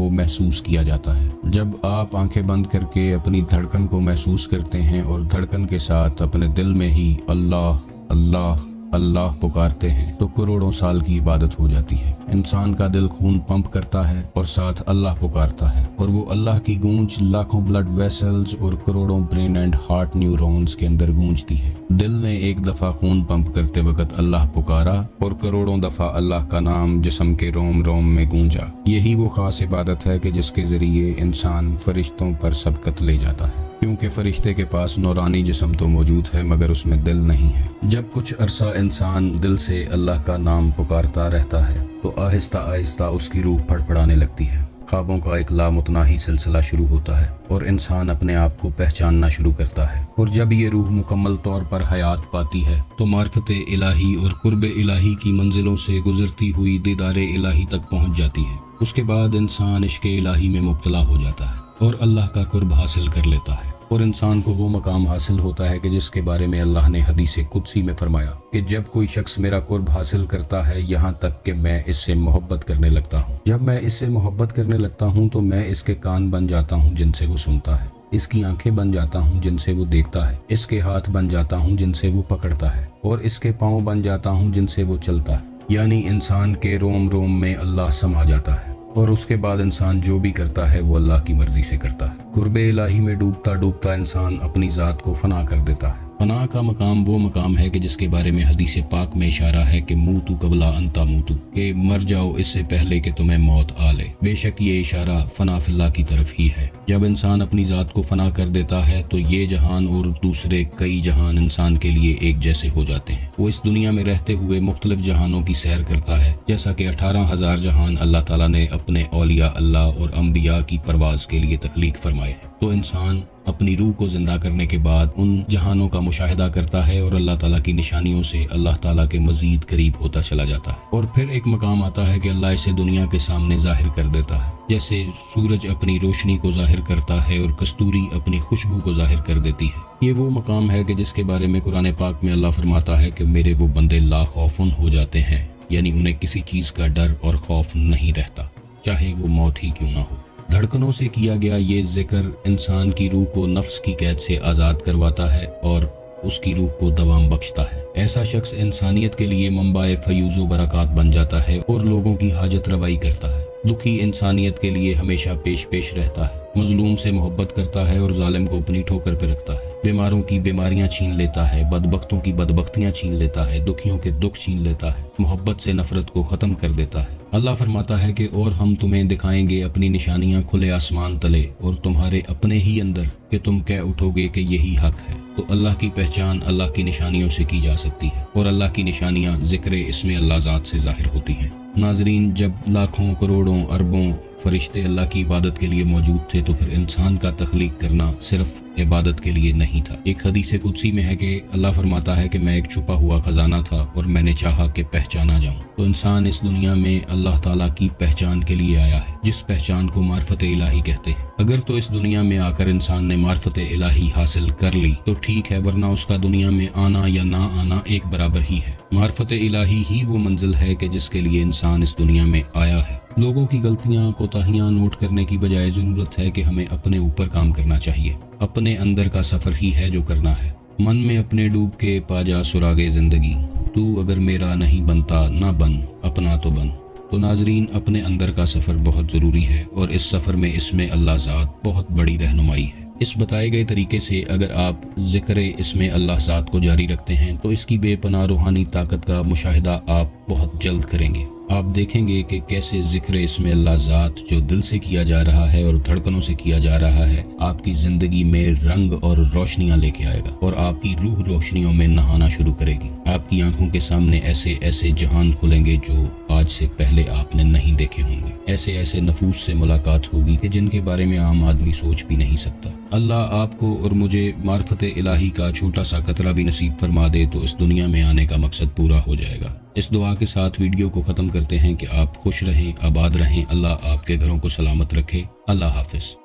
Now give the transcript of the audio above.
کو महसूस किया जाता है। जब आप आंखें बंद करके अपनी धड़कन को महसूस करते हैं और धड़कन के साथ अपने दिल में ही अल्लाह अल्लाह अल्लाह पुकारते हैं तो करोड़ों साल की इबादत हो जाती है। इंसान का दिल खून पंप करता है और साथ अल्लाह पुकारता है और वो अल्लाह की गूंज लाखों ब्लड वेसल्स और करोड़ों ब्रेन एंड हार्ट न्यूरॉन्स के अंदर गूंजती है। दिल ने एक दफा खून पंप करते वक्त अल्लाह पुकारा और करोड़ों दफा अल्लाह का नाम जिस्म के रोम रोम में गूंजा। यही वो खास इबादत है कि जिसके जरिए इंसान फरिश्तों पर सबकत ले जाता है, क्योंकि फरिश्ते के पास नूरानी जिस्म तो मौजूद है मगर उसमें दिल नहीं है। जब कुछ अरसा इंसान दिल से अल्लाह का नाम पुकारता रहता है तो आहिस्ता आहिस्ता उसकी रूह फड़फड़ाने लगती है। ख्वाबों का एक लामुतनाही सिलसिला शुरू होता है और इंसान अपने आप को पहचानना शुरू करता है। और जब ये रूह मुकम्मल तौर पर हयात पाती है तो मार्फत इलाही और कुर्ब इलाही की मंजिलों से गुजरती हुई दीदार इलाही तक पहुंच जाती है। उसके बाद इंसान इश्क इलाही में मुब्तला हो जाता है और अल्लाह का कुर्ब हासिल कर लेता है और इंसान को वो मकाम हासिल होता है कि जिसके बारे में अल्लाह ने हदीस कुदसी में फरमाया कि जब कोई शख्स मेरा कुर्ब हासिल करता है यहाँ तक कि मैं इससे मोहब्बत करने लगता हूँ। जब मैं इससे मोहब्बत करने लगता हूँ तो मैं इसके कान बन जाता हूँ जिनसे वो सुनता है, इसकी आंखें बन जाता हूँ जिनसे वो देखता है, इसके हाथ बन जाता हूँ जिनसे वो पकड़ता है और इसके पाँव बन जाता हूँ जिनसे वो चलता है। यानी इंसान के रोम रोम में अल्लाह समा जाता है और उसके बाद इंसान जो भी करता है वो अल्लाह की मर्जी से करता है। कुर्बे इलाही में डूबता डूबता इंसान अपनी ज़ात को फना कर देता है। फना का मकाम वो मकाम है कि जिसके बारे में हदीस पाक में इशारा है कि मूतू कबला अंता मूतू, के मर जाओ इससे पहले कि तुम्हें मौत आ ले। बेशक ये इशारा फना फिल्लाह की तरफ ही है। जब इंसान अपनी ज़ात को फना कर देता है तो ये जहान और दूसरे कई जहान इंसान के लिए एक जैसे हो जाते हैं। वो इस दुनिया में रहते हुए मुख्तलिफ जहानों की सैर करता है, जैसा कि 18,000 जहान अल्लाह ताला ने अपने औलिया अल्लाह और अम्बिया की परवाज के लिए तख्लीक फरमाए हैं। तो इंसान अपनी रूह को जिंदा करने के बाद उन जहानों का मुशाहिदा करता है और अल्लाह ताला की निशानियों से अल्लाह ताला के मजीद करीब होता चला जाता है। और फिर एक मकाम आता है कि अल्लाह इसे दुनिया के सामने जाहिर कर देता है, जैसे सूरज अपनी रोशनी को जाहिर करता है और कस्तूरी अपनी खुशबू को जाहिर कर देती है। ये वो मकाम है कि जिसके बारे में कुरान पाक में अल्लाह फरमाता है कि मेरे वो बंदे ला खौफुन हो जाते हैं, यानी उन्हें किसी चीज़ का डर और खौफ नहीं रहता, चाहे वो मौत ही क्यों ना हो। धड़कनों से किया गया ये जिक्र इंसान की रूह को नफ्स की कैद से आज़ाद करवाता है और उसकी रूह को दवाम बख्शता है। ऐसा शख्स इंसानियत के लिए मंबाए फयूज़ो बरक़ात बन जाता है और लोगों की हाजत रवाई करता है। दुखी इंसानियत के लिए हमेशा पेश पेश रहता है, मजलूम से मोहब्बत करता है और जालिम को अपनी ठोकर पे रखता है। बीमारों की बीमारियां छीन लेता है, बदबख्तों की बदबख्तियां छीन लेता है, दुखियों के दुख छीन लेता है, मोहब्बत से नफरत को ख़त्म कर देता है। अल्लाह फरमाता है कि और हम तुम्हें दिखाएंगे अपनी निशानियां खुले आसमान तले और तुम्हारे अपने ही अंदर कि तुम कह उठोगे कि यही हक है। तो अल्लाह की पहचान अल्लाह की निशानियों से की जा सकती है और अल्लाह की निशानियां जिक्र इसमें अल्लाह ज़ात से जाहिर होती हैं। नाजरीन, जब लाखों करोड़ों अरबों फरिश्ते अल्लाह की इबादत के लिए मौजूद थे तो फिर इंसान का तख्लीक करना सिर्फ इबादत के लिए नहीं था। एक हदीस कुदसी में है कि अल्लाह फरमाता है कि मैं एक छुपा हुआ खजाना था और मैंने चाहा कि पहचाना जाऊं। तो इंसान इस दुनिया में अल्लाह ताला की पहचान के लिए आया है, जिस पहचान को मार्फत इलाही कहते हैं। अगर तो इस दुनिया में आकर इंसान ने मार्फत इलाही हासिल कर ली तो ठीक है, वरना उसका दुनिया में आना या ना आना एक बराबर ही है। मार्फत इलाही ही वो मंजिल है कि जिसके लिए इंसान इस दुनिया में आया है। लोगों की गलतियां कोताहियां नोट करने की बजाय जरूरत है कि हमें अपने ऊपर काम करना चाहिए। अपने अंदर का सफर ही है जो करना है। मन में अपने डूब के पाजा सुरागे जिंदगी, तू अगर मेरा नहीं बनता ना बन, अपना तो बन। तो नाजरीन, अपने अंदर का सफर बहुत जरूरी है और इस सफर में इसमें अल्लाह ज़ात बहुत बड़ी रहनुमाई है। इस बताए गए तरीके से अगर आप जिक्र इसमें अल्लाह ज़ात को जारी रखते हैं तो इसकी बेपनाह रूहानी ताकत का मुशाहिदा आप बहुत जल्द करेंगे। आप देखेंगे कि कैसे जिक्र इसमें अल्लाह ज़ात जो दिल से किया जा रहा है और धड़कनों से किया जा रहा है आपकी ज़िंदगी में रंग और रोशनियां लेके आएगा और आपकी रूह रोशनियों में नहाना शुरू करेगी। आपकी आंखों के सामने ऐसे ऐसे जहान खुलेंगे जो आज से पहले आपने नहीं देखे होंगे। ऐसे ऐसे नफूस से मुलाकात होगी कि जिनके बारे में आम आदमी सोच भी नहीं सकता। अल्लाह आपको और मुझे मार्फत इलाही का छोटा सा कतरा भी नसीब फरमा दे तो इस दुनिया में आने का मकसद पूरा हो जाएगा। इस दुआ के साथ वीडियो को ख़त्म करते हैं कि आप खुश रहें, आबाद रहें, अल्लाह आपके घरों को सलामत रखे। अल्लाह हाफिज़।